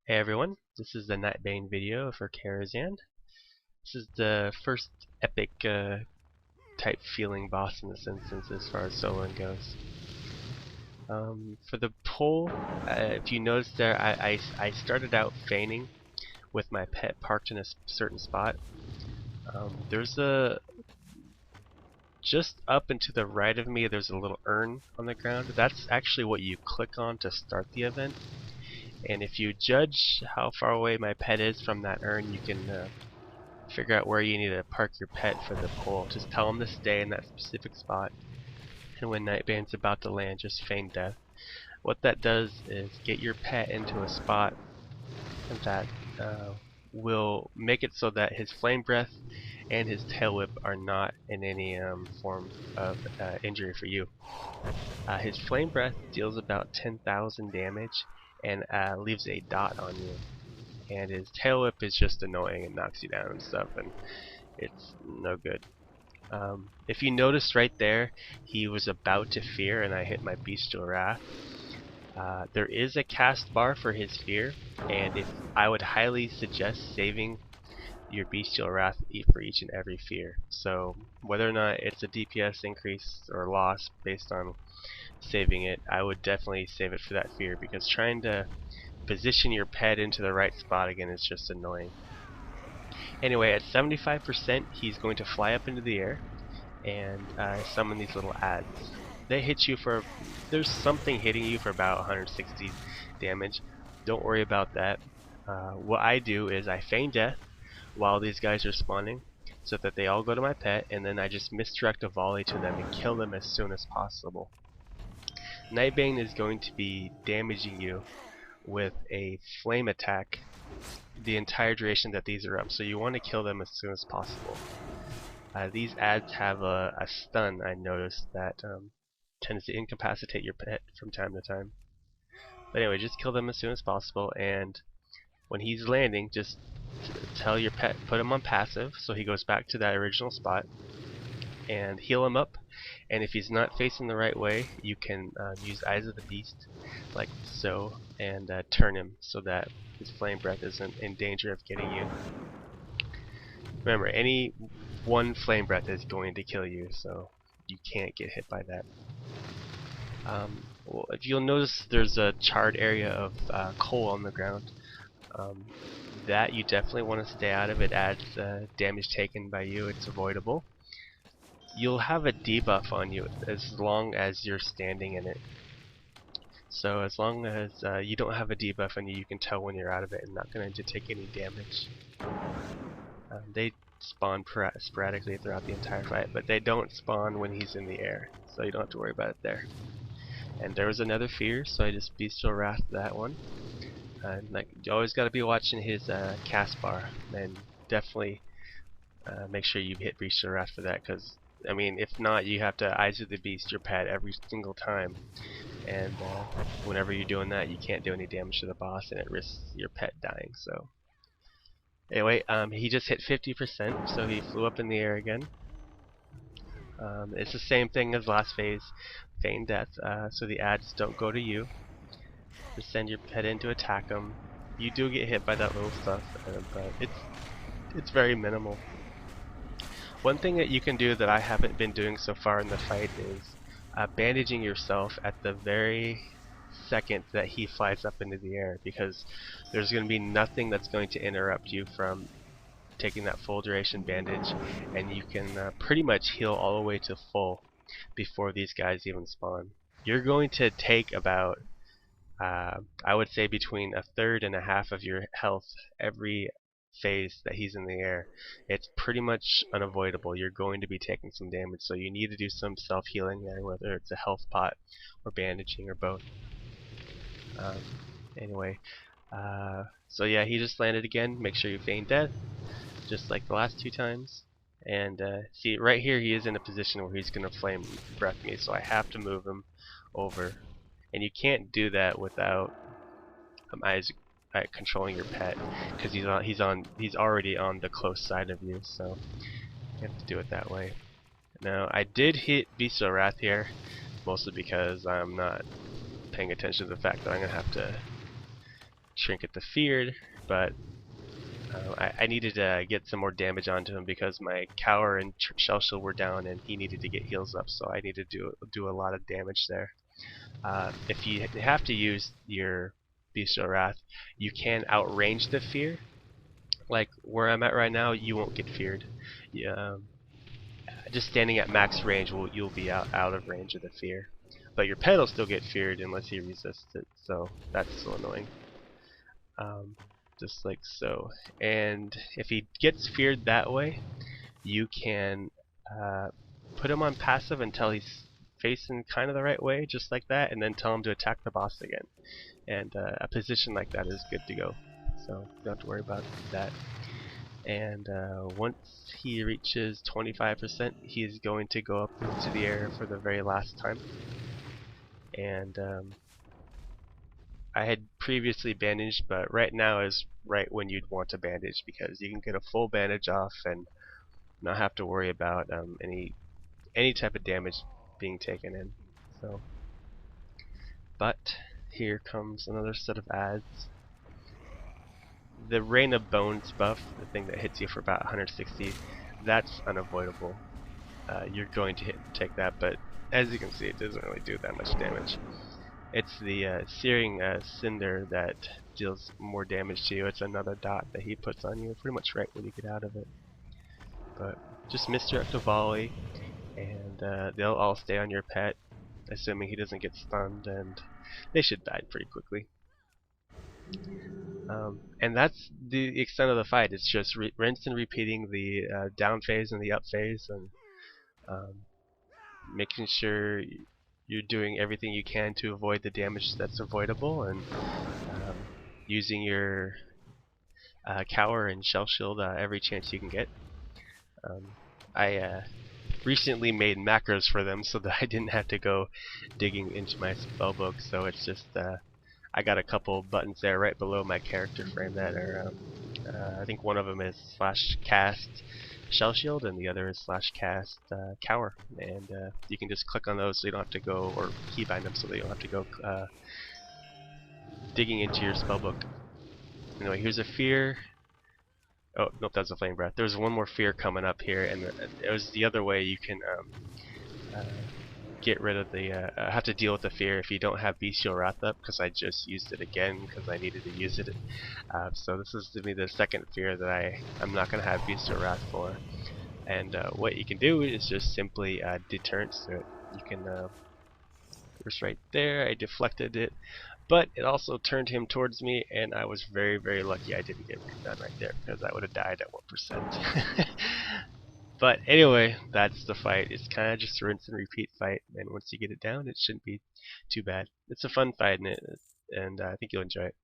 Hey everyone, this is the Nightbane video for Karazhan. This is the first epic type feeling boss in this instance as far as soloing goes. For the pull, if you notice there, I started out feigning with my pet parked in a certain spot. There's a just up and to the right of me, there's a little urn on the ground. That's actually what you click on to start the event. And if you judge how far away my pet is from that urn, you can figure out where you need to park your pet for the pull. Just tell him to stay in that specific spot, and when Nightbane's about to land, just feign death. What that does is get your pet into a spot that will make it so that his flame breath and his tail whip are not in any form of injury for you. His flame breath deals about 10,000 damage and leaves a dot on you. And his tail whip is just annoying and knocks you down and stuff, and it's no good. If you notice right there, he was about to fear and I hit my Bestial Wrath. There is a cast bar for his fear, and I would highly suggest saving your Bestial Wrath for each and every fear. So whether or not it's a DPS increase or loss based on saving it, I would definitely save it for that fear, because trying to position your pet into the right spot again is just annoying. Anyway, at 75%, he's going to fly up into the air and summon these little adds. They hit you for, there's something hitting you for about 160 damage. Don't worry about that. What I do is I feign death while these guys are spawning, so that they all go to my pet, and then I just misdirect a volley to them and kill them as soon as possible. Nightbane is going to be damaging you with a flame attack the entire duration that these are up, so you want to kill them as soon as possible. These adds have a stun, I noticed, that tends to incapacitate your pet from time to time. But anyway, just kill them as soon as possible, and when he's landing, just tell your pet, put him on passive so he goes back to that original spot, and heal him up. And if he's not facing the right way, you can use Eyes of the Beast like so, and turn him so that his flame breath isn't in danger of getting you. Remember, any one flame breath is going to kill you, so you can't get hit by that. Well, if you'll notice, there's a charred area of coal on the ground. That you definitely want to stay out of. It adds damage taken by you. It's avoidable. You'll have a debuff on you as long as you're standing in it. So as long as you don't have a debuff on you, you can tell when you're out of it and not going to take any damage. They spawn sporadically throughout the entire fight, but they don't spawn when he's in the air, so you don't have to worry about it there. And there was another fear, so I just Bestial Wrath that one. Like, you always got to be watching his cast bar, and definitely make sure you hit Bestial Wrath for that, because I mean, if not, you have to Eyes of the Beast your pet every single time, and whenever you're doing that, you can't do any damage to the boss, and it risks your pet dying. So anyway, he just hit 50%, so he flew up in the air again. It's the same thing as last phase, feign death, so the adds don't go to you. Just send your pet in to attack him. You do get hit by that little stuff, but it's very minimal. One thing that you can do that I haven't been doing so far in the fight is bandaging yourself at the very second that he flies up into the air, because there's going to be nothing that's going to interrupt you from taking that full duration bandage, and you can pretty much heal all the way to full before these guys even spawn. You're going to take about I would say between a third and a half of your health every phase that he's in the air. It's pretty much unavoidable. You're going to be taking some damage, so you need to do some self-healing there, whether it's a health pot or bandaging or both. Anyway, so yeah, he just landed again. Make sure you feign death, just like the last two times. And see, right here he is in a position where he's going to flame breath me, so I have to move him over. And you can't do that without controlling your pet, because he's already on the close side of you, so you have to do it that way. Now, I did hit Bestial Wrath here, mostly because I'm not paying attention to the fact that I'm gonna have to trinket the feared, but I needed to get some more damage onto him because my cower and shell shield were down, and he needed to get heals up. So I needed to do a lot of damage there. If you have to use your Bestial Wrath, you can outrange the fear. Like where I'm at right now, you won't get feared. Just standing at max range, you'll be out of range of the fear. But your pet will still get feared unless he resists it. So that's so annoying. Just like so. And if he gets feared that way, you can put him on passive until he's facing kind of the right way, just like that, and then tell him to attack the boss again. And a position like that is good to go. So you don't have to worry about that. And once he reaches 25%, he is going to go up into the air for the very last time. And I had previously bandaged, but right now is right when you'd want to bandage because you can get a full bandage off and not have to worry about any type of damage being taken in. So, but here comes another set of ads. The Rain of Bones buff, the thing that hits you for about 160, that's unavoidable. You're going to take that, but as you can see, it doesn't really do that much damage. It's the Searing Cinder that deals more damage to you. It's another dot that he puts on you pretty much right when you get out of it. But just misdirect a volley, and they'll all stay on your pet, assuming he doesn't get stunned, and they should die pretty quickly. And that's the extent of the fight. It's just rinse and repeating the down phase and the up phase, and making sure you're doing everything you can to avoid the damage that's avoidable, and using your cower and shell shield every chance you can get. I recently made macros for them so that I didn't have to go digging into my spellbook, so it's just I got a couple buttons there right below my character frame that are I think one of them is /cast shell shield and the other is /cast cower, and you can just click on those so you don't have to go, or keybind them so that you don't have to go digging into your spellbook. Anyway, here's a fear. Oh, nope, that's a flame breath. There's one more fear coming up here, and it was the other way you can get rid of the have to deal with the fear if you don't have Bestial Wrath up, because I just used it again because I needed to use it. So this is to me the second fear that I'm not going to have Bestial Wrath for. And what you can do is just simply deterrence through it. You can just right there, I deflected it, but it also turned him towards me, and I was very, very lucky I didn't get done right there because I would have died at 1%. But anyway, that's the fight. It's kind of just a rinse and repeat fight, and once you get it down, it shouldn't be too bad. It's a fun fight, and I think you'll enjoy it.